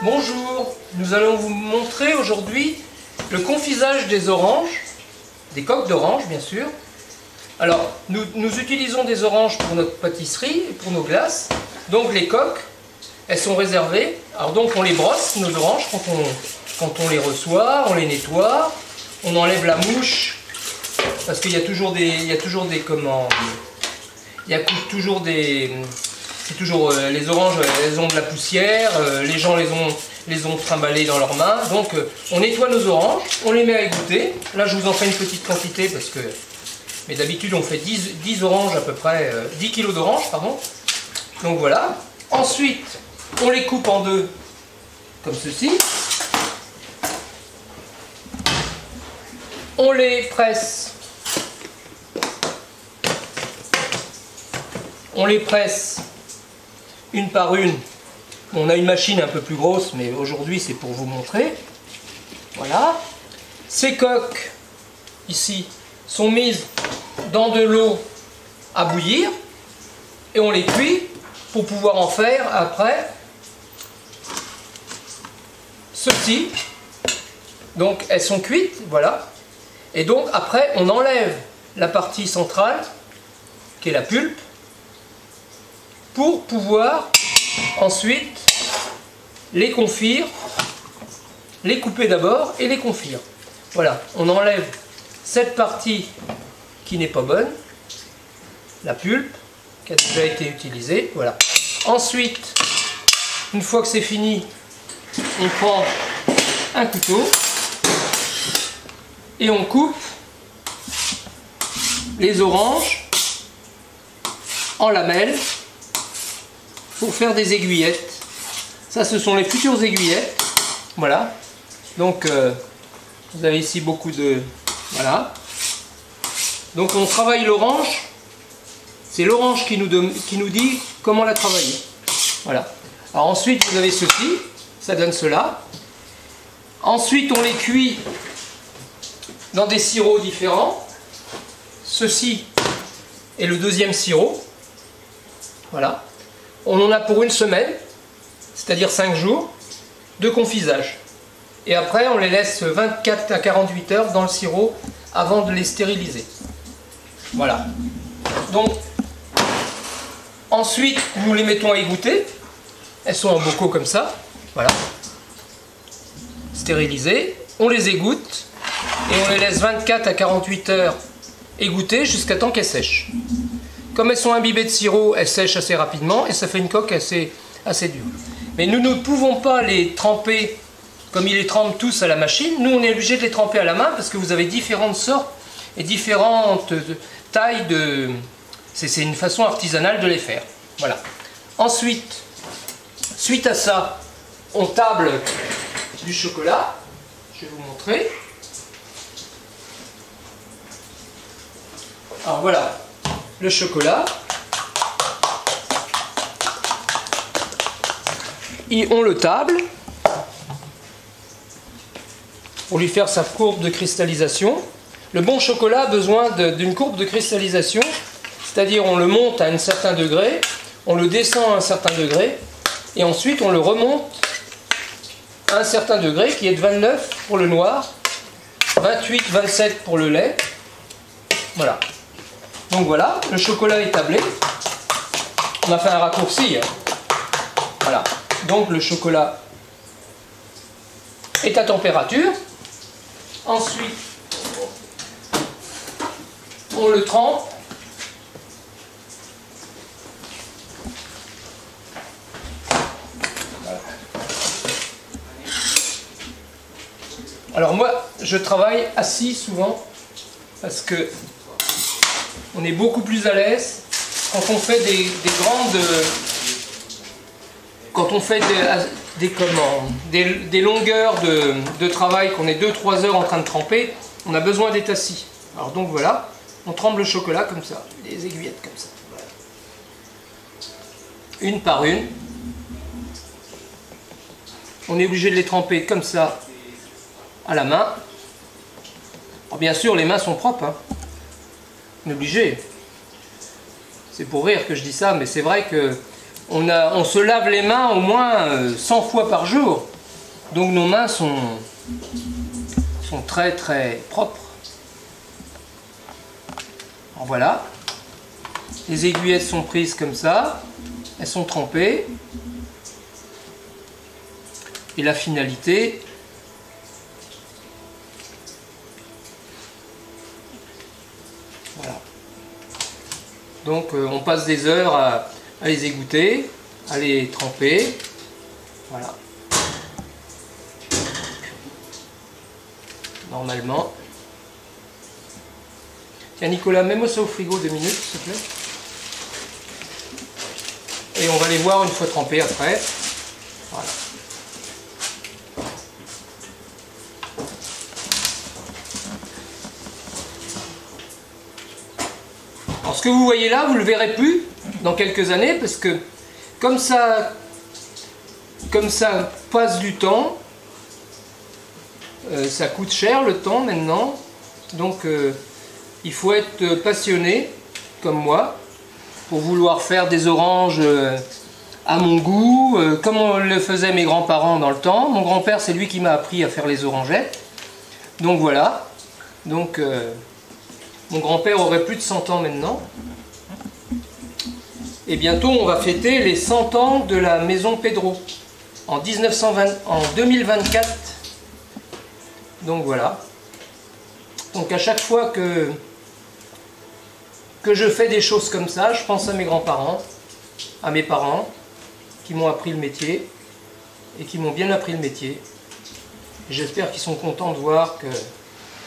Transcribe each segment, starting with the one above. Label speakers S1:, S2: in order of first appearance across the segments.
S1: Bonjour, nous allons vous montrer aujourd'hui le confisage des oranges, des coques d'oranges bien sûr. Alors, nous utilisons des oranges pour notre pâtisserie et pour nos glaces. Donc les coques, elles sont réservées. Alors donc on les brosse, nos oranges, quand on les reçoit, on les nettoie, on enlève la mouche, parce qu'il y a toujours des, les oranges, elles ont de la poussière, les gens les ont trimballées dans leurs mains. Donc on nettoie nos oranges, on les met à égoutter. Là je vous en fais une petite quantité parce que, mais d'habitude on fait 10 oranges à peu près, 10 kg d'oranges, pardon. Donc voilà. Ensuite on les coupe en deux comme ceci. On les presse. On les presse une par une. On a une machine un peu plus grosse, mais aujourd'hui c'est pour vous montrer. Voilà. Ces coques, ici, sont mises dans de l'eau à bouillir. Et on les cuit pour pouvoir en faire après ceci. Donc elles sont cuites, voilà. Et donc après on enlève la partie centrale, qui est la pulpe, pour pouvoir ensuite les confire, les couper d'abord et les confire. Voilà, on enlève cette partie qui n'est pas bonne, la pulpe, qui a déjà été utilisée, voilà. Ensuite, une fois que c'est fini, on prend un couteau et on coupe les oranges en lamelles pour faire des aiguillettes. Ça, ce sont les futures aiguillettes. Voilà. Donc, vous avez ici beaucoup de... Voilà. Donc, on travaille l'orange. C'est l'orange qui nous dit comment la travailler. Voilà. Alors, ensuite, vous avez ceci. Ça donne cela. Ensuite, on les cuit dans des sirops différents. Ceci est le deuxième sirop. Voilà. On en a pour une semaine, c'est-à-dire 5 jours, de confisage. Et après, on les laisse 24 à 48 heures dans le sirop avant de les stériliser. Voilà. Donc, ensuite, nous les mettons à égoutter. Elles sont en bocaux comme ça. Voilà. Stérilisées. On les égoutte et on les laisse 24 à 48 heures égoutter jusqu'à temps qu'elles sèchent. Comme elles sont imbibées de sirop, elles sèchent assez rapidement et ça fait une coque assez dure. Mais nous ne pouvons pas les tremper comme ils les trempent tous à la machine. Nous, on est obligé de les tremper à la main parce que vous avez différentes sortes et différentes tailles de... C'est une façon artisanale de les faire. Voilà. Ensuite, suite à ça, on table du chocolat. Je vais vous montrer. Alors voilà. Le chocolat, et on le table pour lui faire sa courbe de cristallisation. Le bon chocolat a besoin d'une courbe de cristallisation, c'est-à-dire on le monte à un certain degré, on le descend à un certain degré, et ensuite on le remonte à un certain degré qui est de 29 pour le noir, 28, 27 pour le lait. Voilà. Donc voilà, le chocolat est tablé. On a fait un raccourci. Voilà. Donc le chocolat est à température. Ensuite, on le trempe. Voilà. Alors moi, je travaille assis souvent parce que on est beaucoup plus à l'aise quand on fait quand on fait des longueurs de travail, qu'on est 2-3 heures en train de tremper, on a besoin d'être assis. Alors donc voilà, on trempe le chocolat comme ça, les aiguillettes comme ça. Voilà. Une par une. On est obligé de les tremper comme ça à la main. Alors bien sûr, les mains sont propres, hein. On est obligé. C'est pour rire que je dis ça, mais c'est vrai que on se lave les mains au moins 100 fois par jour. Donc nos mains sont très très propres. Alors voilà. Les aiguillettes sont prises comme ça. Elles sont trempées. Et la finalité, voilà. Donc on passe des heures à les égoutter, à les tremper. Voilà. Normalement. Tiens Nicolas, mets-moi ça au frigo 2 minutes s'il te plaît. Et on va les voir une fois trempés après. Voilà. Alors ce que vous voyez là, vous ne le verrez plus dans quelques années parce que comme ça passe du temps, ça coûte cher le temps maintenant, donc il faut être passionné comme moi pour vouloir faire des oranges à mon goût, comme on le faisait mes grands-parents dans le temps. Mon grand-père, c'est lui qui m'a appris à faire les orangettes. Donc voilà. Donc mon grand-père aurait plus de 100 ans maintenant. Et bientôt, on va fêter les 100 ans de la maison Pedro en 2024. Donc voilà. Donc à chaque fois que je fais des choses comme ça, je pense à mes grands-parents, à mes parents, qui m'ont appris le métier, et qui m'ont bien appris le métier. J'espère qu'ils sont contents de voir que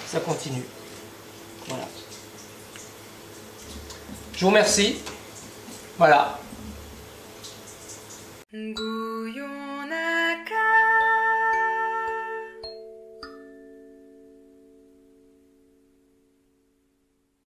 S1: ça continue. Voilà. Je vous remercie. Voilà.